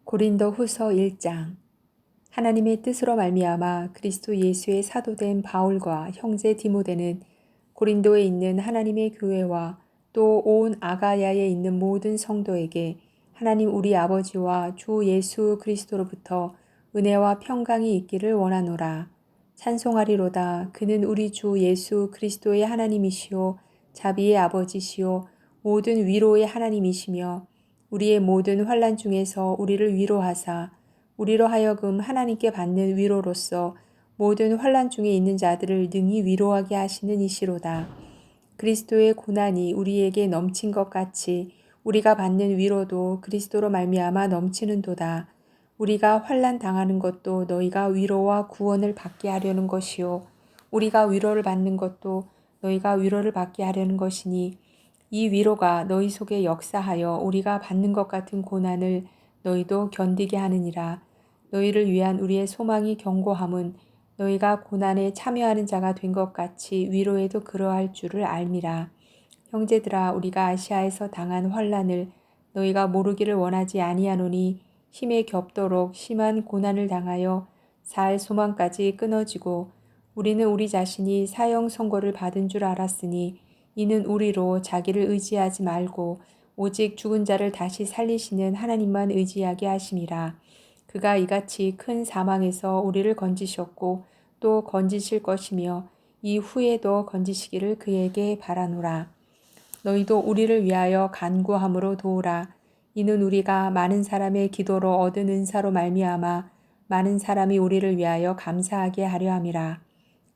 고린도후서 1장. 하나님의 뜻으로 말미암아 그리스도 예수의 사도된 바울과 형제 디모데는 고린도에 있는 하나님의 교회와 또 온 아가야에 있는 모든 성도에게 하나님 우리 아버지와 주 예수 그리스도로부터 은혜와 평강이 있기를 원하노라. 찬송하리로다. 그는 우리 주 예수 그리스도의 하나님이시요 자비의 아버지시요 모든 위로의 하나님이시며 우리의 모든 환난 중에서 우리를 위로하사 우리로 하여금 하나님께 받는 위로로서 모든 환난 중에 있는 자들을 능히 위로하게 하시는 이시로다. 그리스도의 고난이 우리에게 넘친 것 같이 우리가 받는 위로도 그리스도로 말미암아 넘치는도다. 우리가 환난 당하는 것도 너희가 위로와 구원을 받게 하려는 것이요 우리가 위로를 받는 것도 너희가 위로를 받게 하려는 것이니 이 위로가 너희 속에 역사하여 우리가 받는 것 같은 고난을 너희도 견디게 하느니라. 너희를 위한 우리의 소망이 견고함은 너희가 고난에 참여하는 자가 된 것 같이 위로에도 그러할 줄을 알미라. 형제들아, 우리가 아시아에서 당한 환난을 너희가 모르기를 원하지 아니하노니 힘에 겹도록 심한 고난을 당하여 살 소망까지 끊어지고 우리는 우리 자신이 사형 선고를 받은 줄 알았으니 이는 우리로 자기를 의지하지 말고 오직 죽은 자를 다시 살리시는 하나님만 의지하게 하심이라. 그가 이같이 큰 사망에서 우리를 건지셨고 또 건지실 것이며 이후에도 건지시기를 그에게 바라노라. 너희도 우리를 위하여 간구함으로 도우라. 이는 우리가 많은 사람의 기도로 얻은 은사로 말미암아 많은 사람이 우리를 위하여 감사하게 하려 함이라.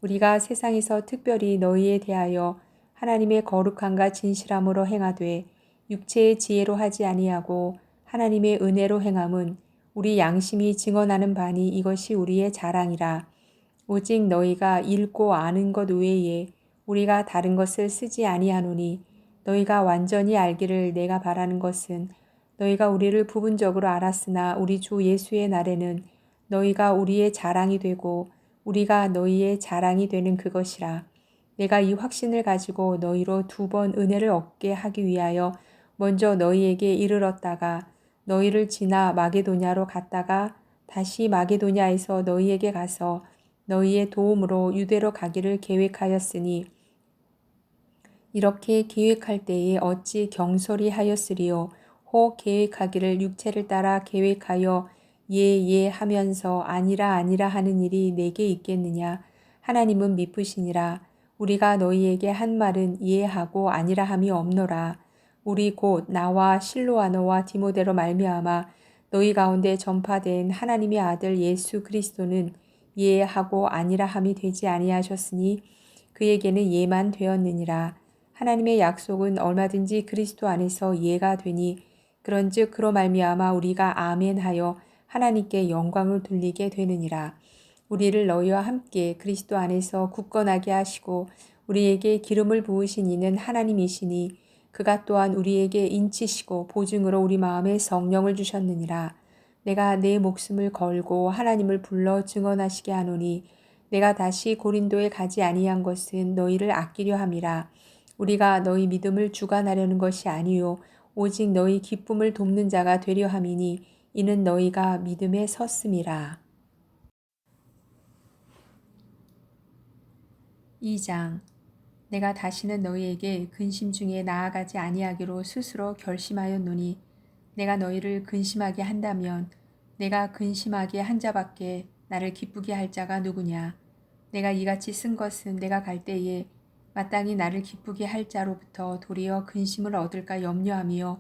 우리가 세상에서 특별히 너희에 대하여 하나님의 거룩함과 진실함으로 행하되 육체의 지혜로 하지 아니하고 하나님의 은혜로 행함은 우리 양심이 증언하는 바니 이것이 우리의 자랑이라. 오직 너희가 읽고 아는 것 외에 우리가 다른 것을 쓰지 아니하노니 너희가 완전히 알기를 내가 바라는 것은 너희가 우리를 부분적으로 알았으나 우리 주 예수의 날에는 너희가 우리의 자랑이 되고 우리가 너희의 자랑이 되는 그것이라. 내가 이 확신을 가지고 너희로 2번 은혜를 얻게 하기 위하여 먼저 너희에게 이르렀다가 너희를 지나 마게도냐로 갔다가 다시 마게도냐에서 너희에게 가서 너희의 도움으로 유대로 가기를 계획하였으니 이렇게 계획할 때에 어찌 경솔히 하였으리요. 혹 계획하기를 육체를 따라 계획하여 예 하면서 아니라 하는 일이 내게 있겠느냐. 하나님은 미쁘시니라. 우리가 너희에게 한 말은 이해하고 아니라 함이 없노라. 우리 곧 나와 실로아너와 디모데로 말미암아 너희 가운데 전파된 하나님의 아들 예수 그리스도는 예하고 아니라 함이 되지 아니하셨으니 그에게는 예만 되었느니라. 하나님의 약속은 얼마든지 그리스도 안에서 예가 되니 그런즉 그로 말미암아 우리가 아멘하여 하나님께 영광을 돌리게 되느니라. 우리를 너희와 함께 그리스도 안에서 굳건하게 하시고 우리에게 기름을 부으신 이는 하나님이시니 그가 또한 우리에게 인치시고 보증으로 우리 마음에 성령을 주셨느니라. 내가 내 목숨을 걸고 하나님을 불러 증언하시게 하노니 내가 다시 고린도에 가지 아니한 것은 너희를 아끼려 함이라. 우리가 너희 믿음을 주관하려는 것이 아니요 오직 너희 기쁨을 돕는 자가 되려 함이니 이는 너희가 믿음에 섰음이라. 2장. 내가 다시는 너희에게 근심 중에 나아가지 아니하기로 스스로 결심하였노니 내가 너희를 근심하게 한다면 내가 근심하게 한 자밖에 나를 기쁘게 할 자가 누구냐. 내가 이같이 쓴 것은 내가 갈 때에 마땅히 나를 기쁘게 할 자로부터 도리어 근심을 얻을까 염려하며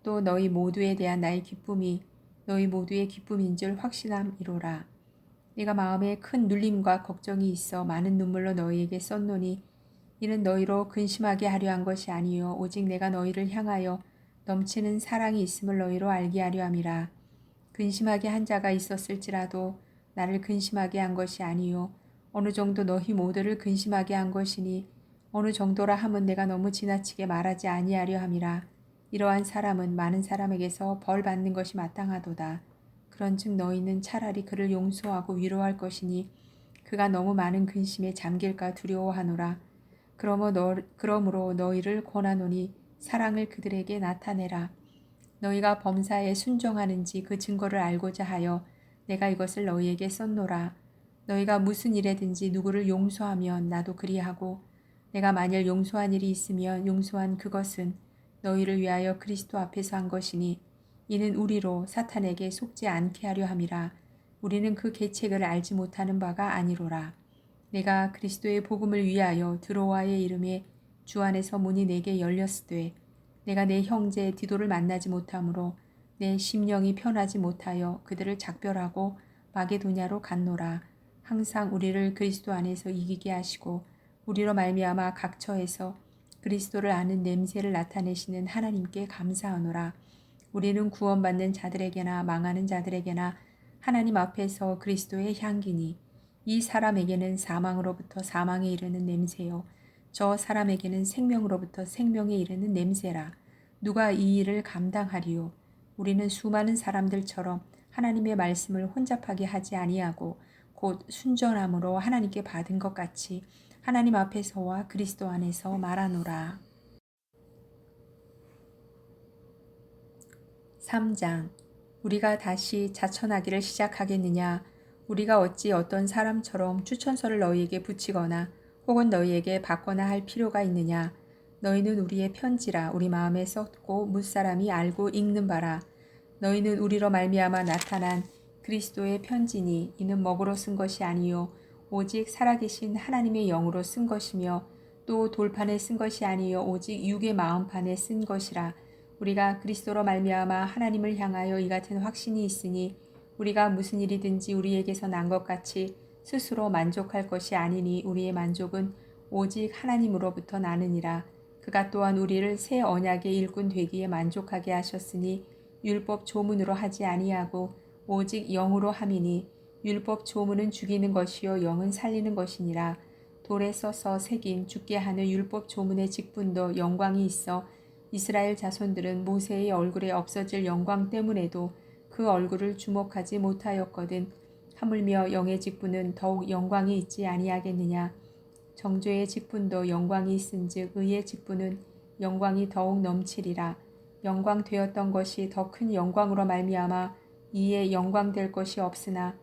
또 너희 모두에 대한 나의 기쁨이 너희 모두의 기쁨인 줄 확신함이로라. 내가 마음에 큰 눌림과 걱정이 있어 많은 눈물로 너희에게 썼노니 이는 너희로 근심하게 하려 한 것이 아니요 오직 내가 너희를 향하여 넘치는 사랑이 있음을 너희로 알게 하려 함이라. 근심하게 한 자가 있었을지라도 나를 근심하게 한 것이 아니요 어느 정도 너희 모두를 근심하게 한 것이니 어느 정도라 함은 내가 너무 지나치게 말하지 아니하려 함이라. 이러한 사람은 많은 사람에게서 벌 받는 것이 마땅하도다. 그런즉 너희는 차라리 그를 용서하고 위로할 것이니 그가 너무 많은 근심에 잠길까 두려워하노라. 그러므로 너희를 권하노니 사랑을 그들에게 나타내라. 너희가 범사에 순종하는지 그 증거를 알고자 하여 내가 이것을 너희에게 썼노라. 너희가 무슨 일에든지 누구를 용서하면 나도 그리하고 내가 만일 용서한 일이 있으면 용서한 그것은 너희를 위하여 그리스도 앞에서 한 것이니 이는 우리로 사탄에게 속지 않게 하려 함이라. 우리는 그 계책을 알지 못하는 바가 아니로라. 내가 그리스도의 복음을 위하여 드로아의 이름에 주 안에서 문이 내게 열렸으되 내가 내 형제 디도를 만나지 못하므로 내 심령이 편하지 못하여 그들을 작별하고 마게도냐로 갔노라. 항상 우리를 그리스도 안에서 이기게 하시고 우리로 말미암아 각처에서 그리스도를 아는 냄새를 나타내시는 하나님께 감사하노라. 우리는 구원받는 자들에게나 망하는 자들에게나 하나님 앞에서 그리스도의 향기니 이 사람에게는 사망으로부터 사망에 이르는 냄새요 저 사람에게는 생명으로부터 생명에 이르는 냄새라. 누가 이 일을 감당하리요? 우리는 수많은 사람들처럼 하나님의 말씀을 혼잡하게 하지 아니하고 곧 순전함으로 하나님께 받은 것 같이 하나님 앞에서와 그리스도 안에서 말하노라. 3장. 우리가 다시 자천하기를 시작하겠느냐? 우리가 어찌 어떤 사람처럼 추천서를 너희에게 붙이거나 혹은 너희에게 받거나 할 필요가 있느냐? 너희는 우리의 편지라 우리 마음에 썼고 무사람이 알고 읽는 바라. 너희는 우리로 말미암아 나타난 그리스도의 편지니 이는 먹으로 쓴 것이 아니요 오직 살아계신 하나님의 영으로 쓴 것이며 또 돌판에 쓴 것이 아니요 오직 육의 마음판에 쓴 것이라. 우리가 그리스도로 말미암아 하나님을 향하여 이 같은 확신이 있으니 우리가 무슨 일이든지 우리에게서 난 것 같이 스스로 만족할 것이 아니니 우리의 만족은 오직 하나님으로부터 나느니라. 그가 또한 우리를 새 언약의 일꾼 되기에 만족하게 하셨으니 율법 조문으로 하지 아니하고 오직 영으로 함이니 율법 조문은 죽이는 것이요 영은 살리는 것이니라. 돌에 써서 새긴 죽게 하는 율법 조문의 직분도 영광이 있어 이스라엘 자손들은 모세의 얼굴에 없어질 영광 때문에도 그 얼굴을 주목하지 못하였거든. 하물며 영의 직분은 더욱 영광이 있지 아니하겠느냐. 정죄의 직분도 영광이 있은즉 의의 직분은 영광이 더욱 넘치리라. 영광 되었던 것이 더 큰 영광으로 말미암아 이에 영광 될 것이 없으나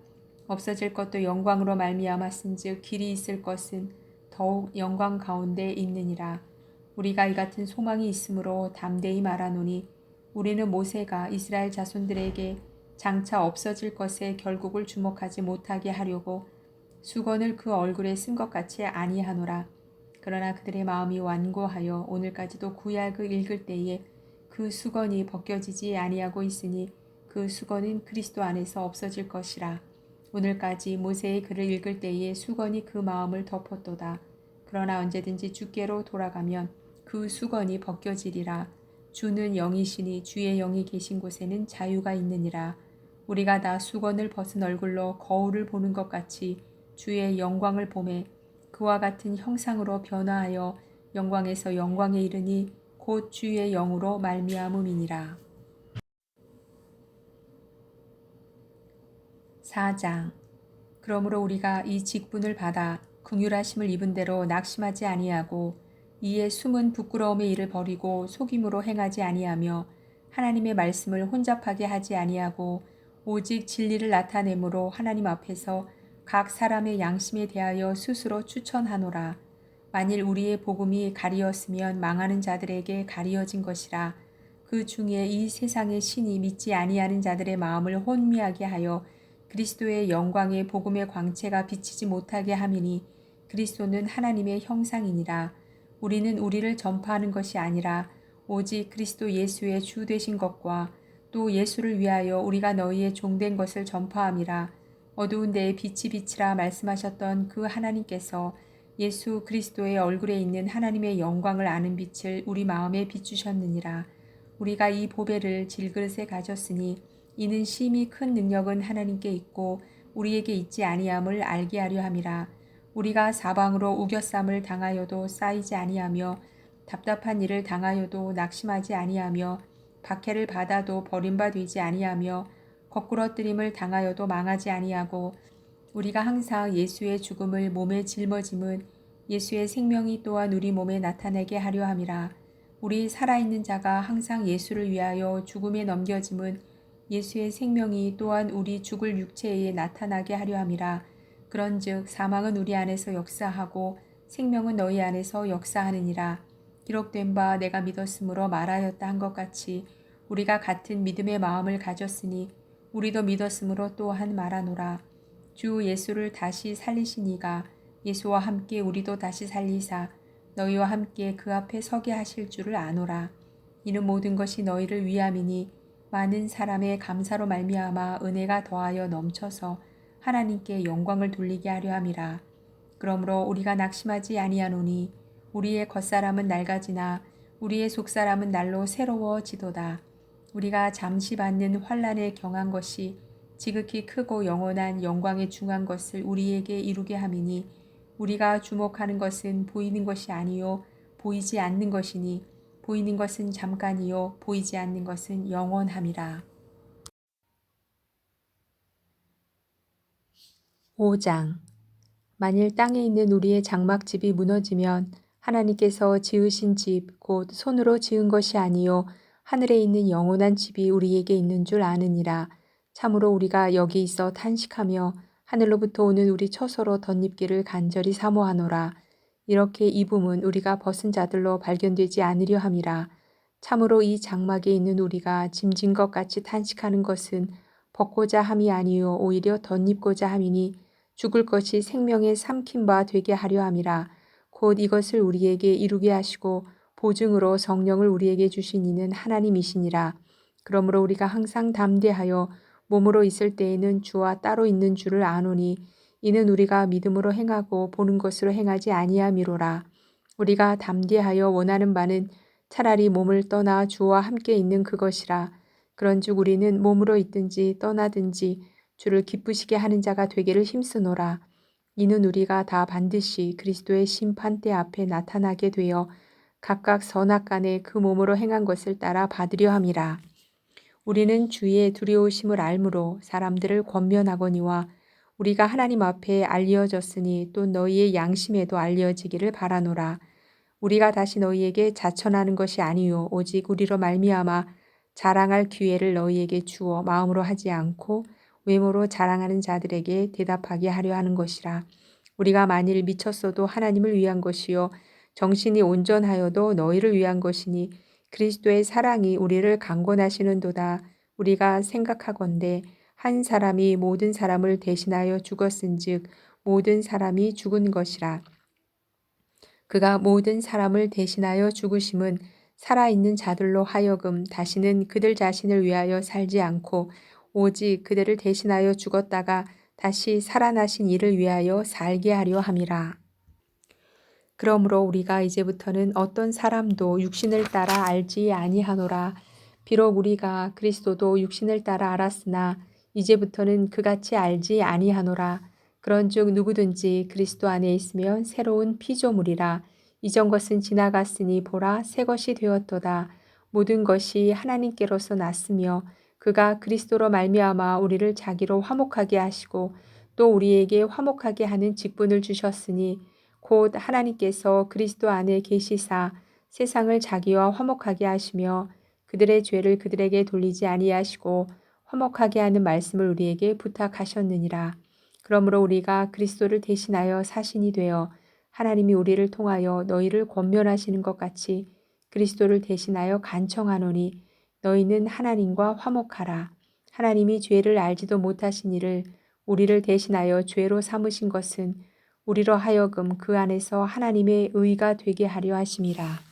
없어질 것도 영광으로 말미암았은즉 길이 있을 것은 더욱 영광 가운데 있느니라. 우리가 이 같은 소망이 있으므로 담대히 말하노니 우리는 모세가 이스라엘 자손들에게 장차 없어질 것에 결국을 주목하지 못하게 하려고 수건을 그 얼굴에 쓴 것 같이 아니하노라. 그러나 그들의 마음이 완고하여 오늘까지도 구약을 읽을 때에 그 수건이 벗겨지지 아니하고 있으니 그 수건은 그리스도 안에서 없어질 것이라. 오늘까지 모세의 글을 읽을 때에 수건이 그 마음을 덮었도다. 그러나 언제든지 주께로 돌아가면 그 수건이 벗겨지리라. 주는 영이시니 주의 영이 계신 곳에는 자유가 있느니라. 우리가 다 수건을 벗은 얼굴로 거울을 보는 것 같이 주의 영광을 보매 그와 같은 형상으로 변화하여 영광에서 영광에 이르니 곧 주의 영으로 말미암음이니라. 4장. 그러므로 우리가 이 직분을 받아 긍휼하심을 입은 대로 낙심하지 아니하고 이에 숨은 부끄러움의 일을 버리고 속임으로 행하지 아니하며 하나님의 말씀을 혼잡하게 하지 아니하고 오직 진리를 나타내므로 하나님 앞에서 각 사람의 양심에 대하여 스스로 추천하노라. 만일 우리의 복음이 가리었으면 망하는 자들에게 가리어진 것이라. 그 중에 이 세상의 신이 믿지 아니하는 자들의 마음을 혼미하게 하여 그리스도의 영광의 복음의 광채가 비치지 못하게 함이니 그리스도는 하나님의 형상이니라. 우리는 우리를 전파하는 것이 아니라 오직 그리스도 예수의 주 되신 것과 또 예수를 위하여 우리가 너희의 종된 것을 전파함이라. 어두운 데에 빛이 비치라 말씀하셨던 그 하나님께서 예수 그리스도의 얼굴에 있는 하나님의 영광을 아는 빛을 우리 마음에 비추셨느니라. 우리가 이 보배를 질그릇에 가졌으니 이는 심히 큰 능력은 하나님께 있고 우리에게 있지 아니함을 알게 하려 함이라. 우리가 사방으로 우겨쌈을 당하여도 쌓이지 아니하며 답답한 일을 당하여도 낙심하지 아니하며 박해를 받아도 버림받지 아니하며 거꾸러뜨림을 당하여도 망하지 아니하고 우리가 항상 예수의 죽음을 몸에 짊어짐은 예수의 생명이 또한 우리 몸에 나타내게 하려 함이라. 우리 살아있는 자가 항상 예수를 위하여 죽음에 넘겨짐은 예수의 생명이 또한 우리 죽을 육체에 나타나게 하려 함이라. 그런즉 사망은 우리 안에서 역사하고 생명은 너희 안에서 역사하느니라. 기록된 바 내가 믿었으므로 말하였다 한 것 같이 우리가 같은 믿음의 마음을 가졌으니 우리도 믿었으므로 또한 말하노라. 주 예수를 다시 살리신 이가 예수와 함께 우리도 다시 살리사 너희와 함께 그 앞에 서게 하실 줄을 아노라. 이는 모든 것이 너희를 위함이니 많은 사람의 감사로 말미암아 은혜가 더하여 넘쳐서 하나님께 영광을 돌리게 하려 함이라. 그러므로 우리가 낙심하지 아니하노니 우리의 겉사람은 낡아지나 우리의 속사람은 날로 새로워지도다. 우리가 잠시 받는 환난에 경한 것이 지극히 크고 영원한 영광에 중한 것을 우리에게 이루게 함이니 우리가 주목하는 것은 보이는 것이 아니요 보이지 않는 것이니 보이는 것은 잠깐이요 보이지 않는 것은 영원함이라. 5장. 만일 땅에 있는 우리의 장막집이 무너지면 하나님께서 지으신 집 곧 손으로 지은 것이 아니요 하늘에 있는 영원한 집이 우리에게 있는 줄 아느니라. 참으로 우리가 여기 있어 탄식하며 하늘로부터 오는 우리 처소로 덧입기를 간절히 사모하노라. 이렇게 입음은 우리가 벗은 자들로 발견되지 않으려 함이라. 참으로 이 장막에 있는 우리가 짐진 것 같이 탄식하는 것은 벗고자 함이 아니요 오히려 덧입고자 함이니 죽을 것이 생명에 삼킨 바 되게 하려 함이라. 곧 이것을 우리에게 이루게 하시고 보증으로 성령을 우리에게 주신 이는 하나님이시니라. 그러므로 우리가 항상 담대하여 몸으로 있을 때에는 주와 따로 있는 줄을 아노니 이는 우리가 믿음으로 행하고 보는 것으로 행하지 아니함이로라. 우리가 담대하여 원하는 바는 차라리 몸을 떠나 주와 함께 있는 그것이라. 그런즉 우리는 몸으로 있든지 떠나든지 주를 기쁘시게 하는 자가 되기를 힘쓰노라. 이는 우리가 다 반드시 그리스도의 심판대 앞에 나타나게 되어 각각 선악간에 그 몸으로 행한 것을 따라 받으려 함이라. 우리는 주의 두려우심을 알므로 사람들을 권면하거니와 우리가 하나님 앞에 알려졌으니 또 너희의 양심에도 알려지기를 바라노라. 우리가 다시 너희에게 자천하는 것이 아니요 오직 우리로 말미암아 자랑할 기회를 너희에게 주어 마음으로 하지 않고 외모로 자랑하는 자들에게 대답하게 하려 하는 것이라. 우리가 만일 미쳤어도 하나님을 위한 것이요 정신이 온전하여도 너희를 위한 것이니 그리스도의 사랑이 우리를 강권하시는도다. 우리가 생각하건대 한 사람이 모든 사람을 대신하여 죽었은즉 모든 사람이 죽은 것이라. 그가 모든 사람을 대신하여 죽으심은 살아있는 자들로 하여금 다시는 그들 자신을 위하여 살지 않고 오직 그들을 대신하여 죽었다가 다시 살아나신 이를 위하여 살게 하려 함이라. 그러므로 우리가 이제부터는 어떤 사람도 육신을 따라 알지 아니하노라. 비록 우리가 그리스도도 육신을 따라 알았으나 이제부터는 그같이 알지 아니하노라. 그런즉 누구든지 그리스도 안에 있으면 새로운 피조물이라. 이전 것은 지나갔으니 보라 새 것이 되었도다. 모든 것이 하나님께로서 났으며 그가 그리스도로 말미암아 우리를 자기로 화목하게 하시고 또 우리에게 화목하게 하는 직분을 주셨으니 곧 하나님께서 그리스도 안에 계시사 세상을 자기와 화목하게 하시며 그들의 죄를 그들에게 돌리지 아니하시고 화목하게 하는 말씀을 우리에게 부탁하셨느니라. 그러므로 우리가 그리스도를 대신하여 사신이 되어 하나님이 우리를 통하여 너희를 권면하시는 것 같이 그리스도를 대신하여 간청하노니 너희는 하나님과 화목하라. 하나님이 죄를 알지도 못하신 이를 우리를 대신하여 죄로 삼으신 것은 우리로 하여금 그 안에서 하나님의 의가 되게 하려 하심이라.